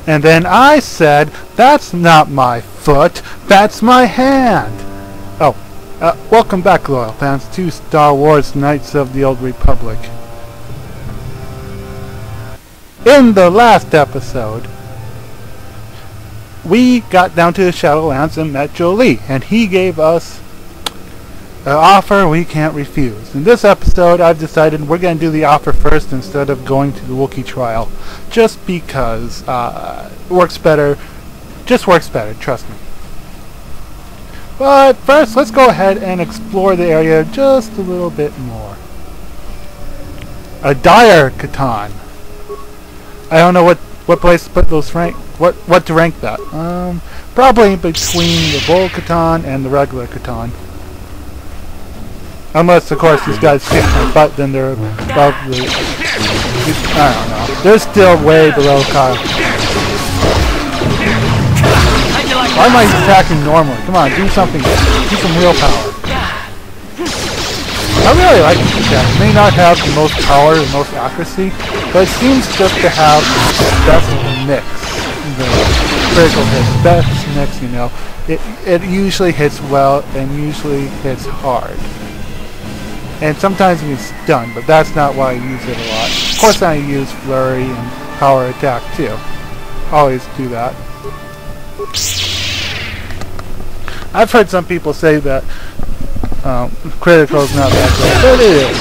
And then I said, that's not my foot, that's my hand. Oh, welcome back, loyal fans, to Star Wars Knights of the Old Republic. In the last episode, we got down to the Shadowlands and met Jolie, and he gave us an offer we can't refuse. In this episode, I've decided we're going to do the offer first instead of going to the Wookiee trial, just because it works better. Just works better, trust me. But first, let's go ahead and explore the area just a little bit more. A dire Catan. I don't know what place to put those rank. What to rank that? Probably between the Bull Catan and the regular Catan. Unless, of course, these guys kick my butt, then they're probably... I don't know. They're still way below Kyle. Why am I attacking normally? Come on, do something. Do some real power. I really like this attack. It may not have the most power and most accuracy, but it seems just to have the best mix. The critical hits, best mix, you know. It usually hits well and usually hits hard. And sometimes it gets stunned, but that's not why I use it a lot. Of course I use flurry and power attack too. Always do that. I've heard some people say that critical is not that great, but it is.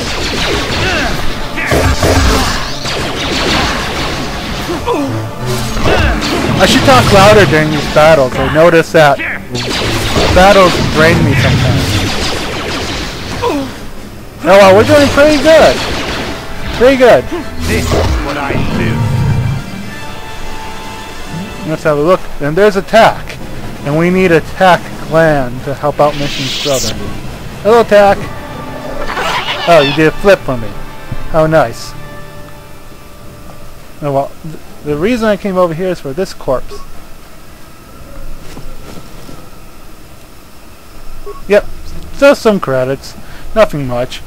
I should talk louder during these battles. I notice that battles drain me sometimes. Oh well, we're doing pretty good. Pretty good. This is what I do. Let's have a look. And there's attack. And we need attack clan to help out Mission's brother. Hello, attack. Oh, you did a flip for me. How nice. Oh well, the reason I came over here is for this corpse. Yep, just some credits. Nothing much.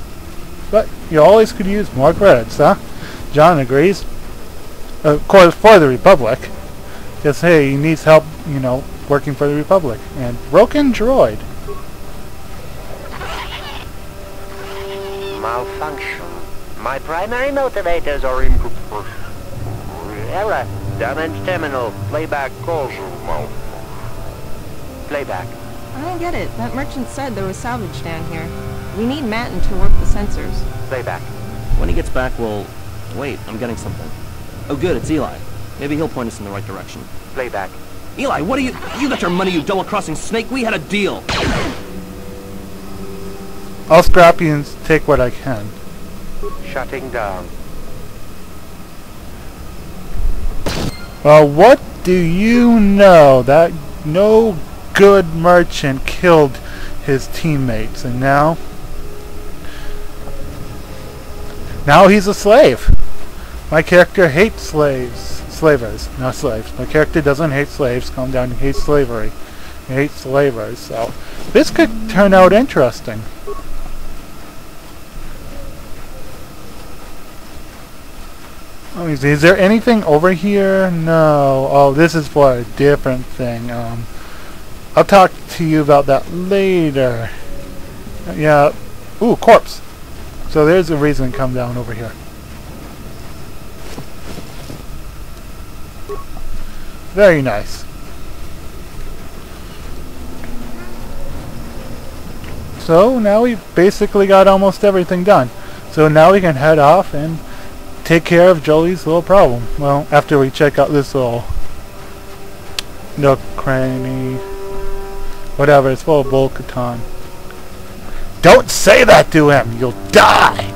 But you always could use more credits, huh? John agrees. Of course, for the Republic. Because, hey, he needs help, you know, working for the Republic. And broken droid. Malfunction. My primary motivators are improper. Error. Damage terminal. Playback causal. Playback. I don't get it. That merchant said there was salvage down here. We need Matin to work the sensors. Playback. When he gets back, we'll... Wait, I'm getting something. Oh good, it's Eli. Maybe he'll point us in the right direction. Playback. Eli, what are you... You got your money, you double-crossing snake! We had a deal! I'll scrap you and take what I can. Shutting down. Well, what do you know? That no good merchant killed his teammates, and now he's a slave. My character hates slavers, not slaves. My character doesn't hate slaves. Calm down, he hates slavery. He hates slavers, so this could turn out interesting. Let me see, is there anything over here? No. Oh, this is for a different thing. I'll talk to you about that later. Yeah. Ooh, corpse. So there's a reason to come down over here. Very nice. So now we've basically got almost everything done. So now we can head off and take care of Jolie's little problem. Well, after we check out this little nook, cranny, whatever, it's full of Bull Catan. Don't say that to him! You'll die!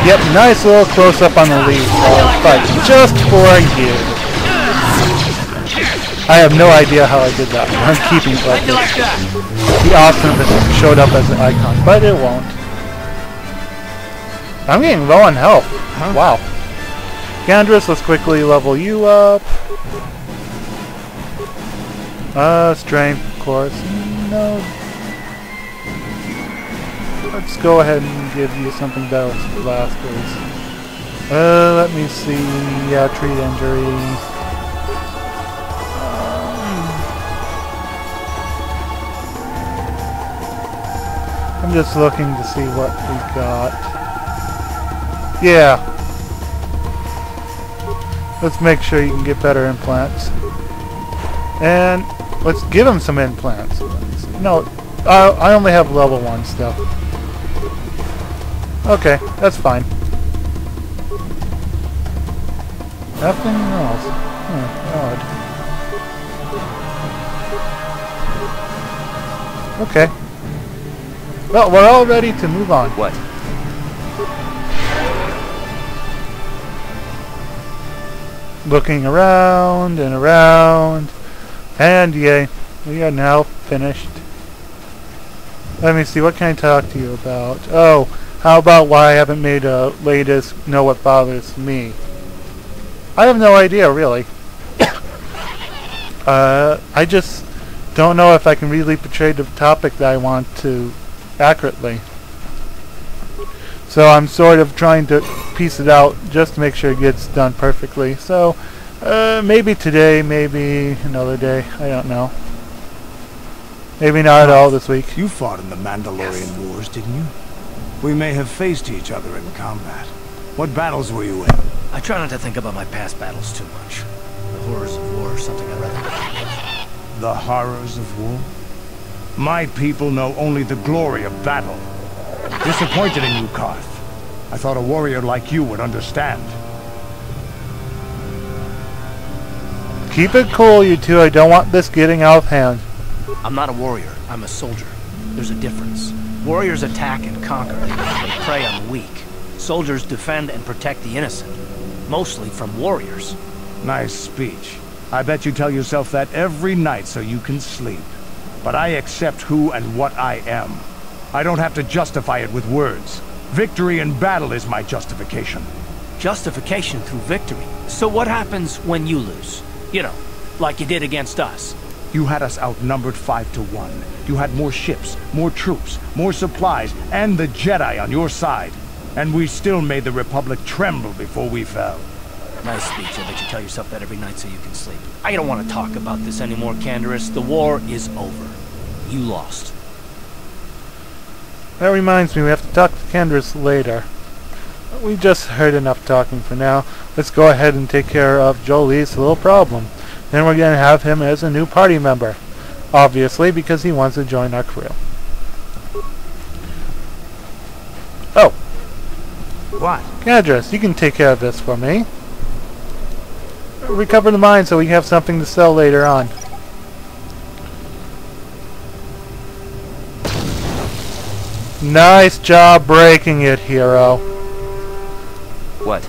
Yep, nice little close-up on the lead. But just for you. I have no idea how I did that. I'm keeping it like this. The awesome if it showed up as an icon, but it won't. I'm getting low on health. Huh? Wow. Gandris, let's quickly level you up. Strength, of course. No. let's go ahead and give you something better with blasters. Let me see. Yeah, treat injury. I'm just looking to see what we got. Yeah. Let's make sure you can get better implants. And let's give him some implants. No, I only have level 1 stuff. Okay, that's fine. Nothing else. Odd. Okay. Well, we're all ready to move on. What? Looking around and around. And yay, we are now finished. Let me see, what can I talk to you about? Oh, how about why I haven't made a latest Know What Bothers Me? I have no idea, really. I just don't know if I can really portray the topic that I want to accurately. So I'm sort of trying to piece it out just to make sure it gets done perfectly. So maybe today, maybe another day. I don't know. Maybe not at all this week. You fought in the Mandalorian Wars, didn't you? We may have faced each other in combat. What battles were you in? I try not to think about my past battles too much. The horrors of war are something I'd rather not think of. The horrors of war? My people know only the glory of battle. Disappointed in you, Karth. I thought a warrior like you would understand. Keep it cool, you two. I don't want this getting out of hand. I'm not a warrior. I'm a soldier. There's a difference. Warriors attack and conquer. They prey on the weak. Soldiers defend and protect the innocent. Mostly from warriors. Nice speech. I bet you tell yourself that every night so you can sleep. But I accept who and what I am. I don't have to justify it with words. Victory in battle is my justification. Justification through victory. So what happens when you lose? You know, like you did against us. You had us outnumbered 5-1. You had more ships, more troops, more supplies, and the Jedi on your side. And we still made the Republic tremble before we fell. Nice speech. I bet you tell yourself that every night so you can sleep. I don't want to talk about this anymore, Canderous. The war is over. You lost. That reminds me, we have to talk to Canderous later. We just heard enough talking for now. Let's go ahead and take care of Jolie's little problem. Then we're going to have him as a new party member. Obviously, because he wants to join our crew. Oh. What? Canderous, you can take care of this for me. Recover the mine so we have something to sell later on. Nice job breaking it, hero. What?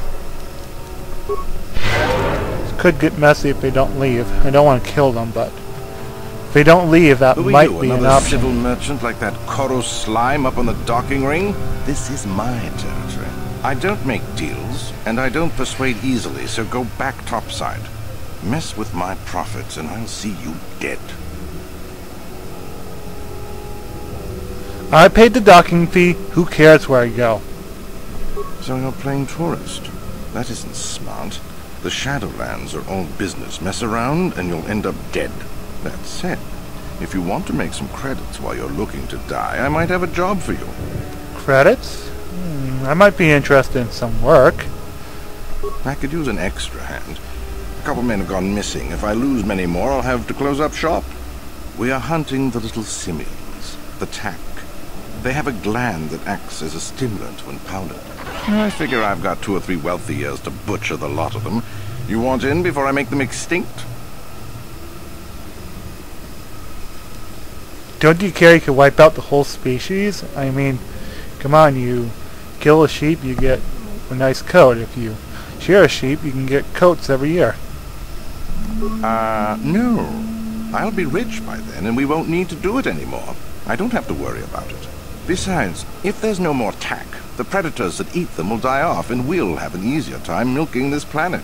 Could get messy if they don't leave. I don't want to kill them, but if they don't leave, that Who are might you, be an another option. civil merchant like that Koros slime up on the docking ring? This is my territory. I don't make deals, and I don't persuade easily, so go back topside. Mess with my profits, and I'll see you dead. I paid the docking fee. Who cares where I go? So you're playing tourist. That isn't smart. The Shadowlands are all business. Mess around, and you'll end up dead. That said, if you want to make some credits while you're looking to die, I might have a job for you. Credits? I might be interested in some work. I could use an extra hand. A couple men have gone missing. If I lose many more, I'll have to close up shop. We are hunting the little simians, the tack. They have a gland that acts as a stimulant when powdered. I figure I've got 2 or 3 wealthy years to butcher the lot of them. You want in before I make them extinct? Don't you care you could wipe out the whole species? I mean, come on, you kill a sheep, you get a nice coat. If you shear a sheep, you can get coats every year. No. I'll be rich by then, and we won't need to do it anymore. I don't have to worry about it. Besides, if there's no more tack, the predators that eat them will die off, and we'll have an easier time milking this planet.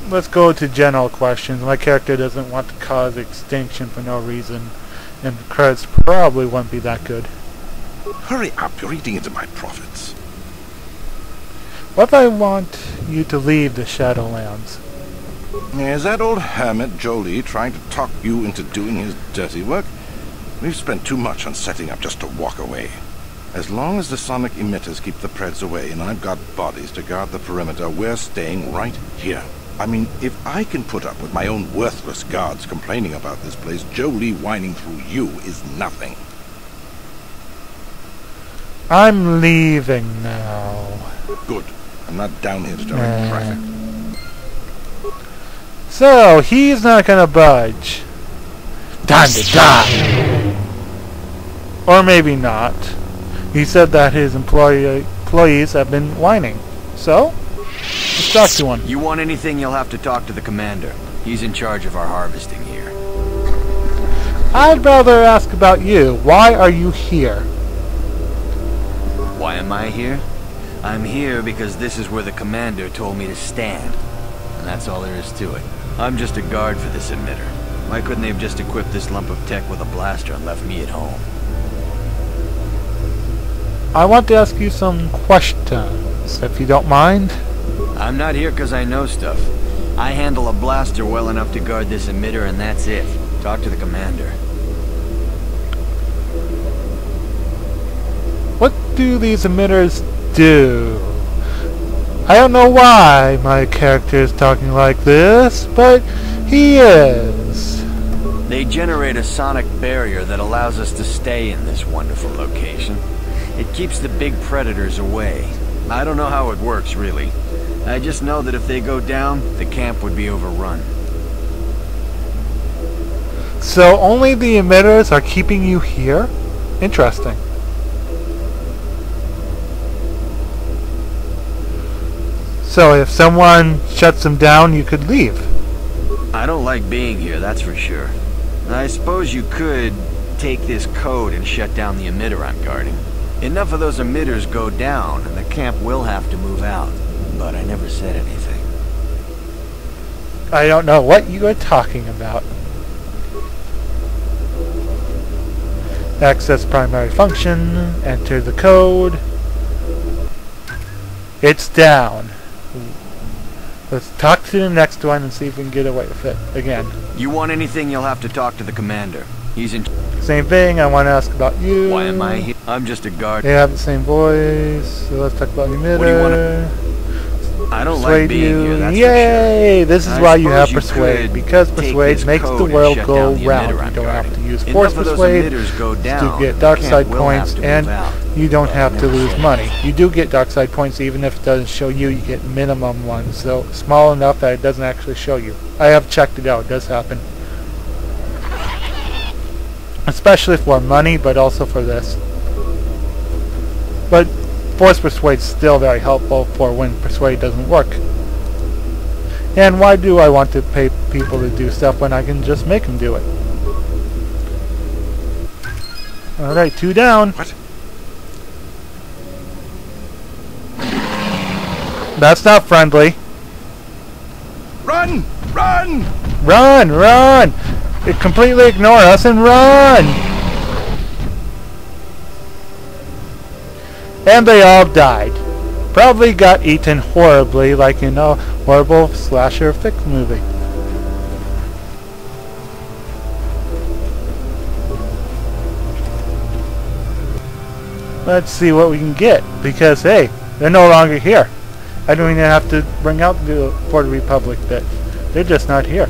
Let's go to general questions. My character doesn't want to cause extinction for no reason. And the credits probably wouldn't be that good. Hurry up, you're eating into my profits. What if I want you to leave the Shadowlands? Is that old hermit Jolie trying to talk you into doing his dirty work? We've spent too much on setting up just to walk away. As long as the sonic emitters keep the Preds away and I've got bodies to guard the perimeter, we're staying right here. I mean, if I can put up with my own worthless guards complaining about this place, Jolie whining through you is nothing. I'm leaving now. Good. I'm not down here to direct traffic. So, he's not gonna budge. Time to die! Or maybe not. He said that his employees have been whining. So, let's talk to one. You want anything, you'll have to talk to the commander. He's in charge of our harvesting here. I'd rather ask about you. Why are you here? Why am I here? I'm here because this is where the commander told me to stand. And that's all there is to it. I'm just a guard for this emitter. Why couldn't they have just equipped this lump of tech with a blaster and left me at home? I want to ask you some questions, if you don't mind. I'm not here because I know stuff. I handle a blaster well enough to guard this emitter and that's it. Talk to the commander. What do these emitters do? I don't know why my character is talking like this, but he is. They generate a sonic barrier that allows us to stay in this wonderful location. It keeps the big predators away. I don't know how it works, really. I just know that if they go down, the camp would be overrun. So only the emitters are keeping you here? Interesting. So if someone shuts them down, you could leave. I don't like being here, that's for sure. I suppose you could take this code and shut down the emitter I'm guarding. Enough of those emitters go down, and the camp will have to move out. But I never said anything. I don't know what you are talking about. Access primary function, enter the code. It's down. Let's talk to the next one and see if we can get away with it again. You want anything, you'll have to talk to the commander. He's in... Same thing, I want to ask about you. Why am I here? I'm just a guard. They have the same voice, so let's talk about the emitter. What do you want to... I don't like being here, that's Yay! for sure. This is why you have Persuade, because Persuade makes the world go round. You don't have to use Force Persuade to get dark side points, and you don't have to lose money. You do get dark side points even if it doesn't show you, you get minimum ones, so small enough that it doesn't actually show you. I have checked it out, it does happen. Especially for money, but also for this. But Force Persuade is still very helpful for when Persuade doesn't work. And why do I want to pay people to do stuff when I can just make them do it? Alright, 2 down. What? That's not friendly. Run! Run! Run! Run! It completely ignore us and run! And they all died. Probably got eaten horribly like in a horrible slasher fix movie. Let's see what we can get, because hey, they're no longer here. I don't even have to bring out the For the Republic bit. They're just not here.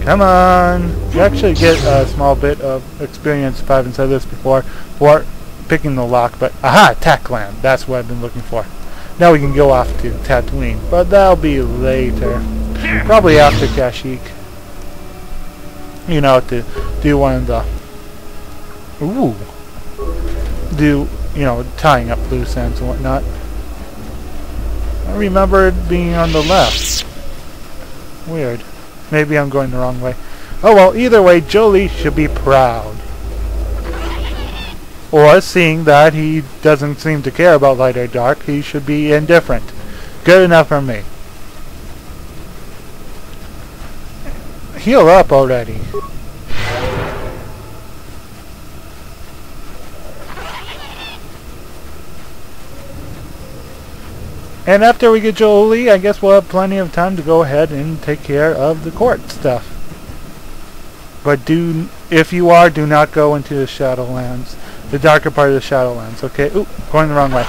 Come on! You actually get a small bit of experience, if I haven't said this before, for picking the lock, but aha! Techland! That's what I've been looking for. Now we can go off to Tatooine, but that'll be later. Probably after Kashyyyk. You know, to do one of the... Ooh! Do, you know, tying up loose ends and whatnot. I remember it being on the left. Weird. Maybe I'm going the wrong way. Oh well, either way, Jolie should be proud. Or, seeing that he doesn't seem to care about light or dark, he should be indifferent. Good enough for me. heal up already. And after we get Jolie, I guess we'll have plenty of time to go ahead and take care of the court stuff. But if you are, do not go into the Shadowlands. The darker part of the Shadowlands, okay? Oop, going the wrong way.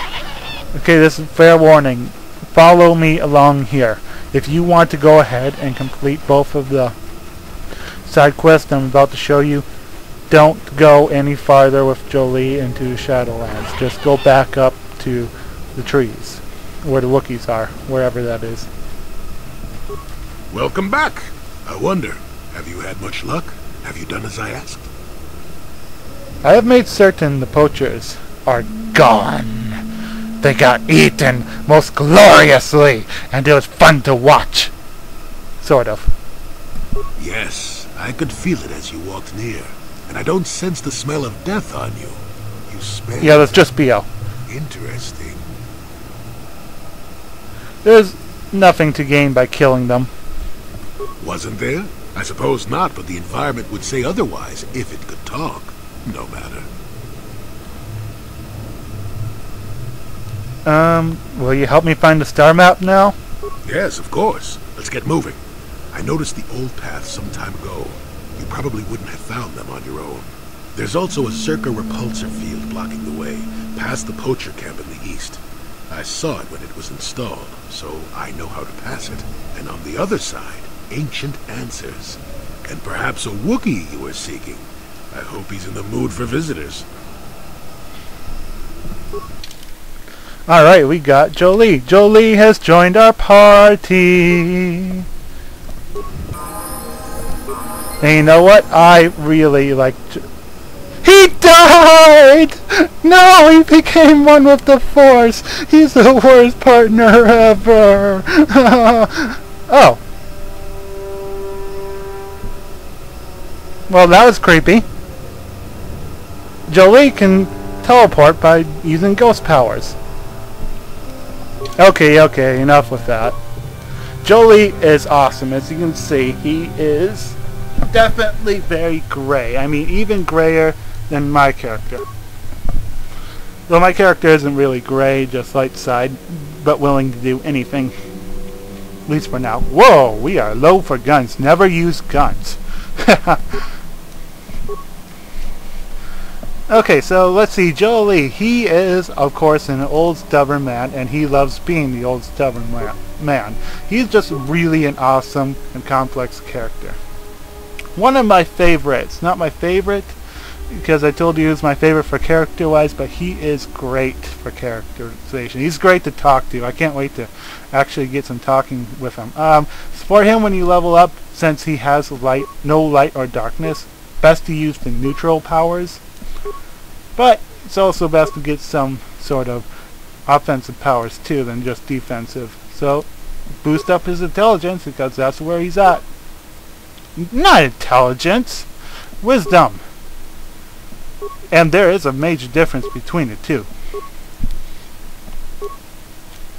Okay, this is fair warning. Follow me along here. If you want to go ahead and complete both of the side quests I'm about to show you, don't go any farther with Jolie into the Shadowlands. Just go back up to the trees, where the Wookiees are, wherever that is. Welcome back. I wonder, have you had much luck? Have you done as I asked? I have made certain the poachers are gone. They got eaten most gloriously, and it was fun to watch. Sort of. Yes, I could feel it as you walked near, and I don't sense the smell of death on you. You smell... Yeah, that's just BO. Interesting. There's nothing to gain by killing them. Wasn't there? I suppose not, but the environment would say otherwise if it could talk. No matter. Will you help me find the star map now? Yes, of course. Let's get moving. I noticed the old path some time ago. You probably wouldn't have found them on your own. There's also a Circa repulsor field blocking the way, past the poacher camp in the east. I saw it when it was installed, so I know how to pass it. And on the other side, ancient answers. And perhaps a Wookiee you were seeking. I hope he's in the mood for visitors. Alright, we got Jolie. Jolie has joined our party. And you know what? I really like... He died! No, he became one with the Force. He's the worst partner ever. Oh. Well, that was creepy. Jolie can teleport by using ghost powers. Okay, enough with that. Jolie is awesome. As you can see, he is definitely very gray. I mean, even grayer than my character. Though my character isn't really gray, just light side, but willing to do anything. At least for now. Whoa, we are low for guns. Never use guns. Okay, so let's see. Jolie, he is, of course, an old stubborn man, and he loves being the old stubborn man. He's just really an awesome and complex character. One of my favorites. Not my favorite, because I told you he was my favorite for character-wise, but he is great for characterization. He's great to talk to. I can't wait to actually get some talking with him. For him, when you level up, since he has no light or darkness, best to use the neutral powers. But it's also best to get some sort of offensive powers too than just defensive. So boost up his intelligence, because that's where he's at. Not intelligence, wisdom. And there is a major difference between the two.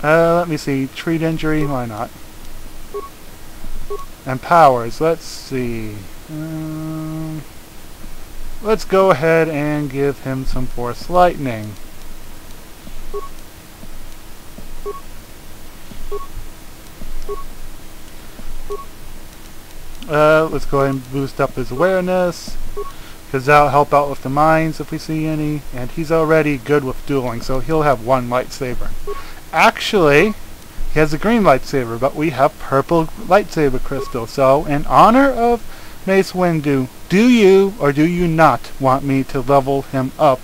Let me see. Treat injury, why not? And powers, let's see. Let's go ahead and give him some Force Lightning. Let's go ahead and boost up his awareness, because that'll help out with the mines if we see any. And he's already good with dueling, so he'll have one lightsaber. Actually, he has a green lightsaber, but we have purple lightsaber crystal. So, in honor of Mace Windu, do you or do you not want me to level him up?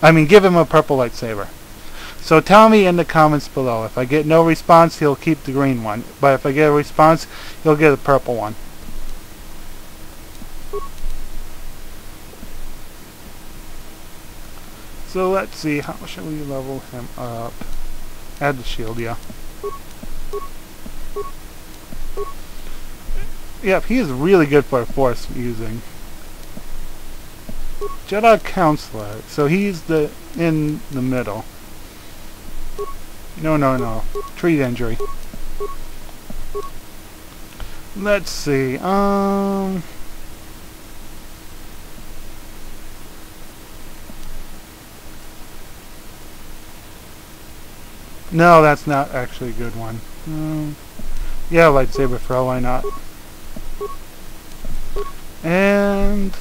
I mean, give him a purple lightsaber. So tell me in the comments below. If I get no response, he'll keep the green one. But if I get a response, he'll get a purple one. So let's see, how should we level him up? Add the shield, yeah. Yep, he is really good for Force using. Jedi Counselor, so he's in the middle. No. Treat injury. Let's see. No, that's not actually a good one. Yeah, lightsaber throw, why not? And...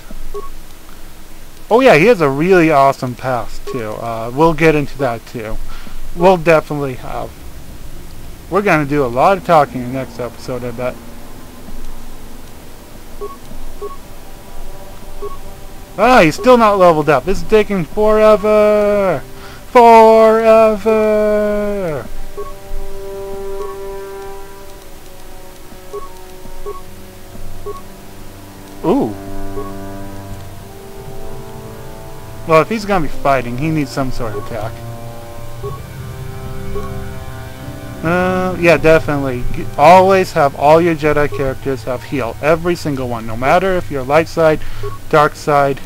oh yeah, he has a really awesome past too. We'll get into that too. We'll definitely have... we're gonna do a lot of talking in the next episode, I bet. Ah, he's still not leveled up. This is taking forever! Forever! Ooh. Well, if he's gonna be fighting, he needs some sort of attack. Yeah, definitely. Always have all your Jedi characters have heal. Every single one. No matter if you're light side, dark side,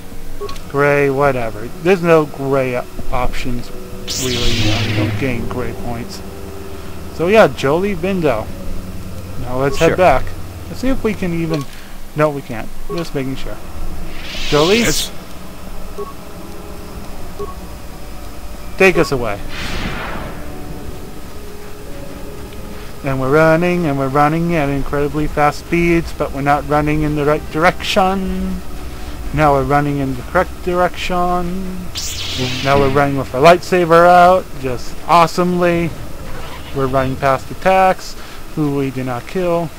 gray, whatever. There's no gray options, really. You don't gain gray points. So yeah, Jolie Bindo. Now let's head back. Let's see if we can even... no, we can't. Just making sure. Jolie? Yes? Take us away. And we're running at incredibly fast speeds, but we're not running in the right direction. Now we're running in the correct direction. Now we're running with our lightsaber out, just awesomely. We're running past attacks, who we did not kill.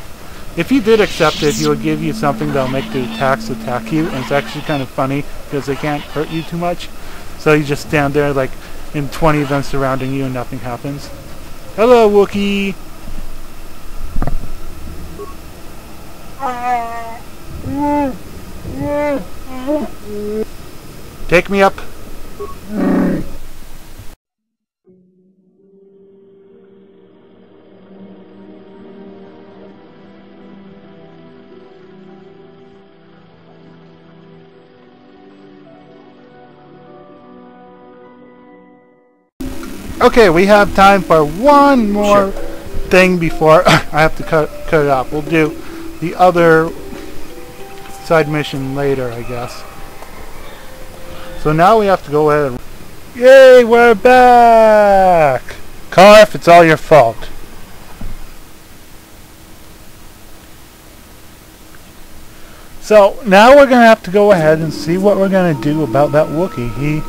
If you did accept it, he will give you something that'll make the attacks attack you, and it's actually kind of funny, because they can't hurt you too much. So you just stand there like in 20 of them surrounding you and nothing happens. Hello, Wookiee! Take me up. Okay, we have time for one more thing before I have to cut it off. We'll do the other side mission later, I guess. So now we have to go ahead and... yay, we're back! Carf, it's all your fault. So now we're going to have to go ahead and see what we're going to do about that Wookiee.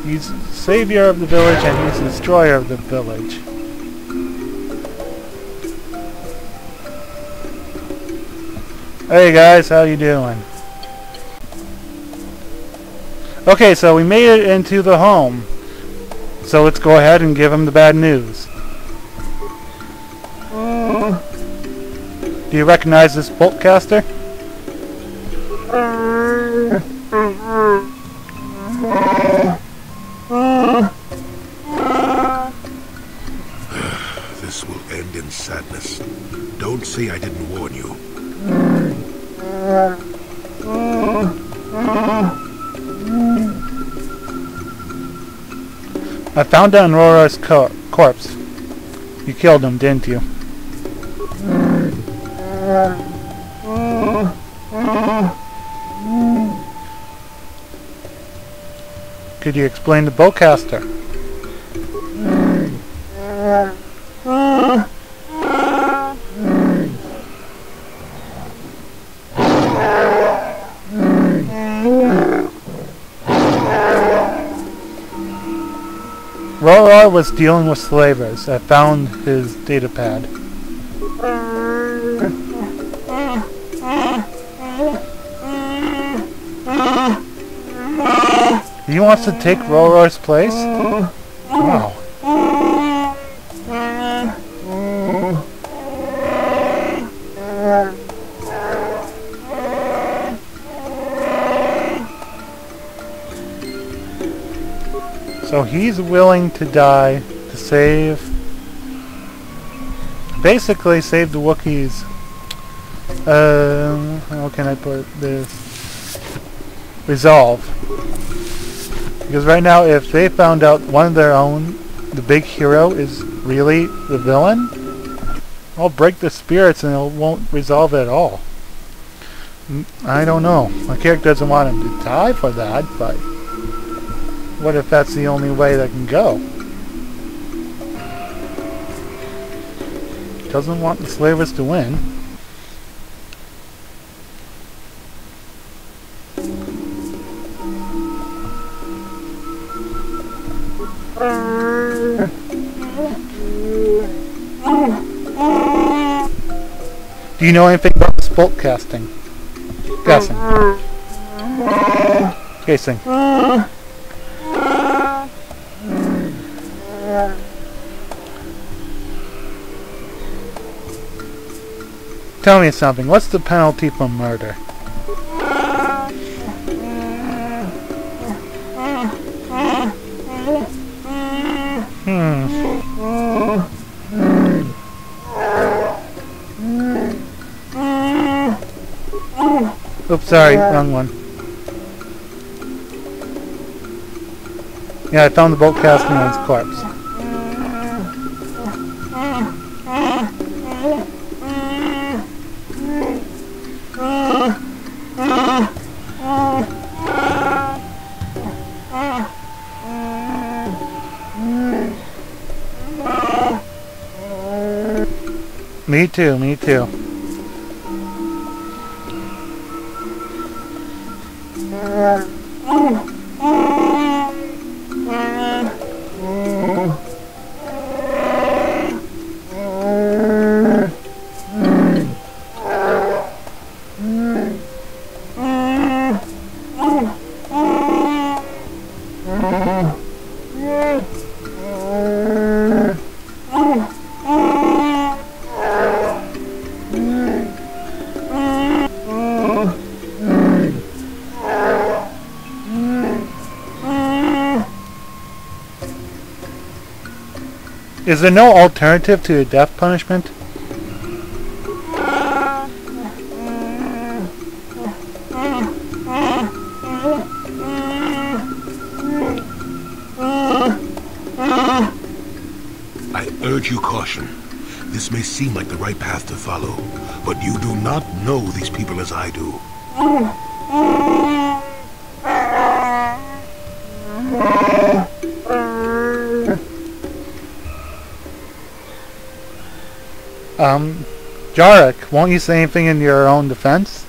He's savior of the village and he's destroyer of the village. Hey guys, how you doing? Okay, so we made it into the home. So let's go ahead and give him the bad news. Do you recognize this boltcaster? This will end in sadness. Don't say I didn't warn you. I found Aurora's corpse. You killed him, didn't you? Could you explain the bowcaster? Rora was dealing with slavers. I found his data pad. He wants to take Rora's place? Wow. So he's willing to die to save... basically save the Wookiees. How can I put this? Resolve. Because right now, if they found out one of their own, the big hero, is really the villain, I'll break the spirits and it won't resolve at all. I don't know. My character doesn't want him to die for that, but what if that's the only way that can go? Doesn't want the slavers to win. Do you know anything about the spolt casting? Guessing. Casing. Tell me something. What's the penalty for murder? Oops, sorry, wrong one. Yeah, I found the bolt casting on his corpse. Me too, me too. Is there no alternative to the death punishment? I urge you caution. This may seem like the right path to follow, but you do not know these people as I do. Jarek, won't you say anything in your own defense?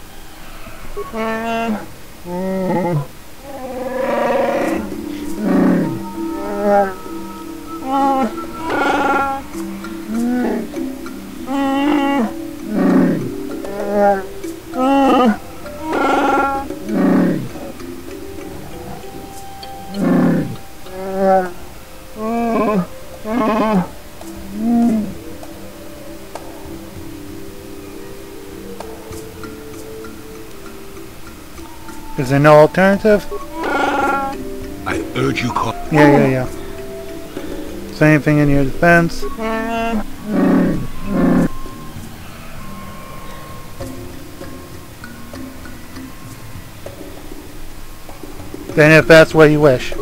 Is there no alternative? I urge you caution. Yeah. Say anything in your defense? Then if that's what you wish.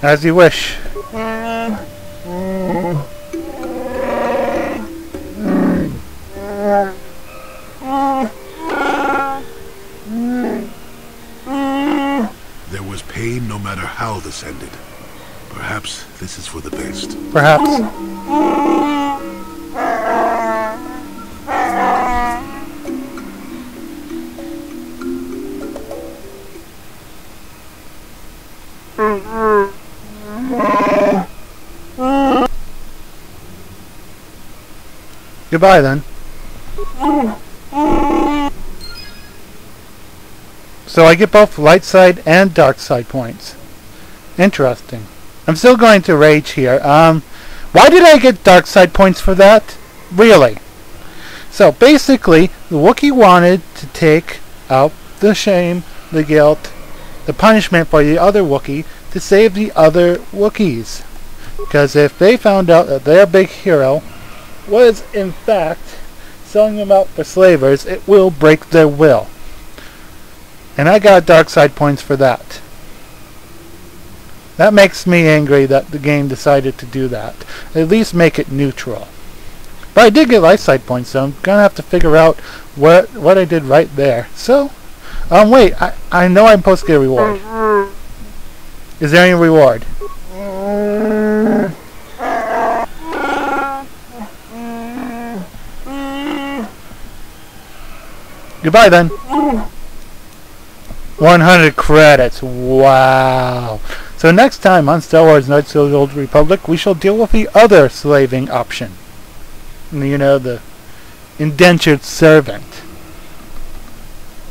As you wish. There was pain no matter how this ended. Perhaps this is for the best. Perhaps. Goodbye then. So I get both light side and dark side points. Interesting. I'm still going to rage here. Why did I get dark side points for that? Really? So basically, the Wookiee wanted to take out the shame, the guilt, the punishment for the other Wookiee to save the other Wookiees. Because if they found out that their big hero was, in fact, selling them out for slavers, it will break their will. And I got dark side points for that. That makes me angry that the game decided to do that. At least make it neutral. But I did get life side points, so I'm gonna have to figure out what I did right there. So, wait, I know I'm supposed to get a reward. Is there any reward? Goodbye then. 100 credits. Wow. So next time on Star Wars Knights of the Old Republic, we shall deal with the other slaving option. You know, the indentured servant.